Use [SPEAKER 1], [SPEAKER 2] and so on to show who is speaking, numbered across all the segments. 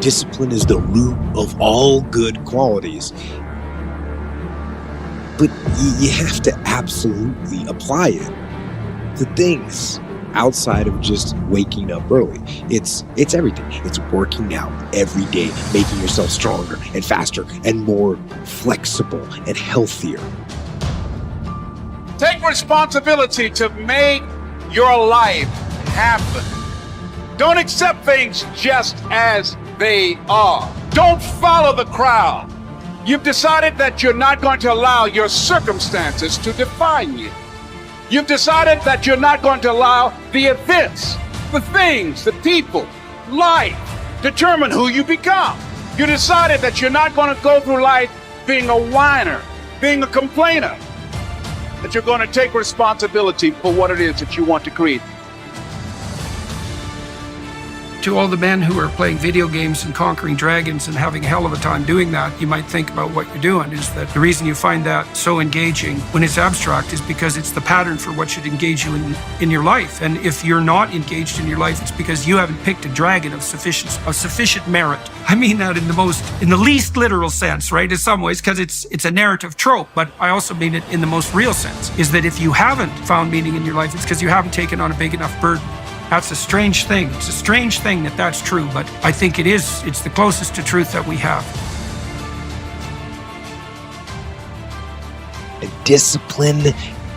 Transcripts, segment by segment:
[SPEAKER 1] Discipline is the root of all good qualities. But you have to absolutely apply it to things outside of just waking up early. It's everything. It's working out every day, making yourself stronger and faster and more flexible and healthier.
[SPEAKER 2] Take responsibility to make your life happen. Don't accept things just as they are. Don't follow the crowd. You've decided that you're not going to allow your circumstances to define you. You've decided that you're not going to allow the events, the things, the people, life determine who you become. You decided that you're not going to go through life being a whiner, being a complainer, that you're going to take responsibility for what it is that you want to create.
[SPEAKER 3] To all the men who are playing video games and conquering dragons and having a hell of a time doing that, you might think about what you're doing is that the reason you find that so engaging when it's abstract is because it's the pattern for what should engage you in your life. And if you're not engaged in your life, it's because you haven't picked a dragon of sufficient merit. I mean that in the least literal sense, right? In some ways, because it's a narrative trope, but I also mean it in the most real sense, is that if you haven't found meaning in your life, it's because you haven't taken on a big enough burden. That's a strange thing. It's a strange thing that that's true, but I think it is. It's the closest to truth that we have.
[SPEAKER 1] And discipline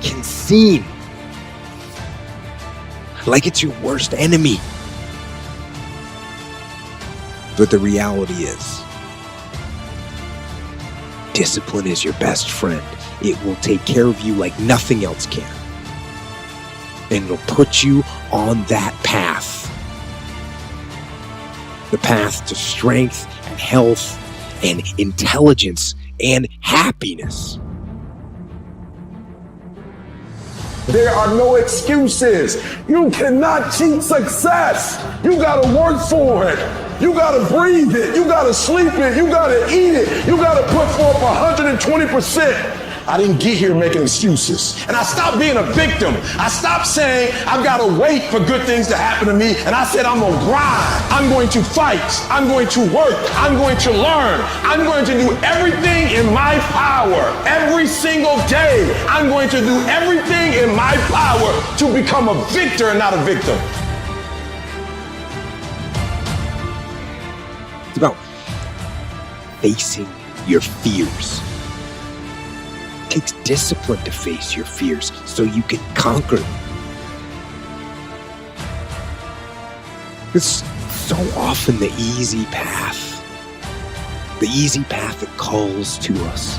[SPEAKER 1] can seem like it's your worst enemy. But the reality is, discipline is your best friend. It will take care of you like nothing else can. And it'll put you on that path. The path to strength and health and intelligence and happiness.
[SPEAKER 4] There are no excuses. You cannot cheat success. You gotta work for it. You gotta breathe it. You gotta sleep it. You gotta eat it. You gotta put forth 120%. I didn't get here making excuses. And I stopped being a victim. I stopped saying I've got to wait for good things to happen to me. And I said I'm going to grind. I'm going to fight. I'm going to work. I'm going to learn. I'm going to do everything in my power every single day. I'm going to do everything in my power to become a victor and not a victim.
[SPEAKER 1] It's about facing your fears. It takes discipline to face your fears so you can conquer them. It's so often the easy path that calls to us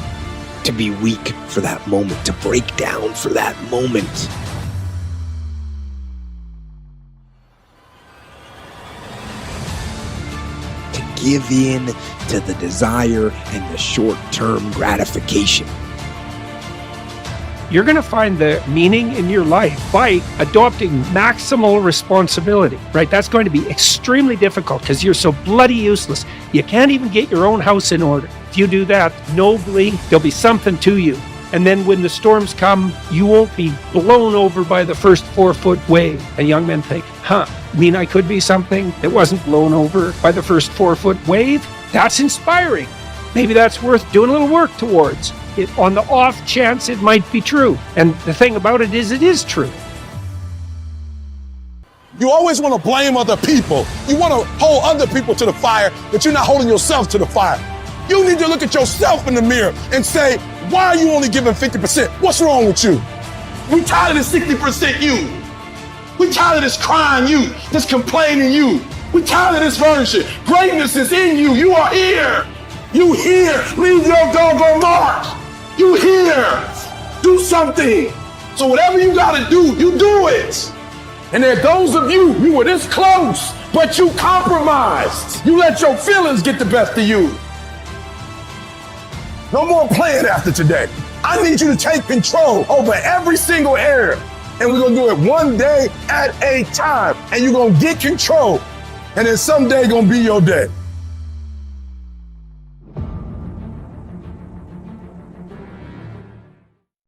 [SPEAKER 1] to be weak for that moment, to break down for that moment. To give in to the desire and the short-term gratification.
[SPEAKER 5] You're going to find the meaning in your life by adopting maximal responsibility, right? That's going to be extremely difficult because you're so bloody useless. You can't even get your own house in order. If you do that nobly, there'll be something to you. And then when the storms come, you won't be blown over by the first 4-foot wave. And young men think, I could be something that wasn't blown over by the first 4-foot wave? That's inspiring. Maybe that's worth doing a little work towards. On the off chance it might be true. And the thing about it is true.
[SPEAKER 4] You always want to blame other people. You want to hold other people to the fire, but you're not holding yourself to the fire. You need to look at yourself in the mirror and say, why are you only giving 50%? What's wrong with you? We tired of this 60% you. We tired of this crying you, this complaining you. We tired of this version. Greatness is in you. You are here. You here. Leave your doggone mark. You here. Do something. So whatever you gotta do, you do it. And there are those of you were this close, but you compromised. You let your feelings get the best of you. No more playing after today. I need you to take control over every single area. And we're gonna do it one day at a time. And you're gonna get control. And then someday gonna be your day.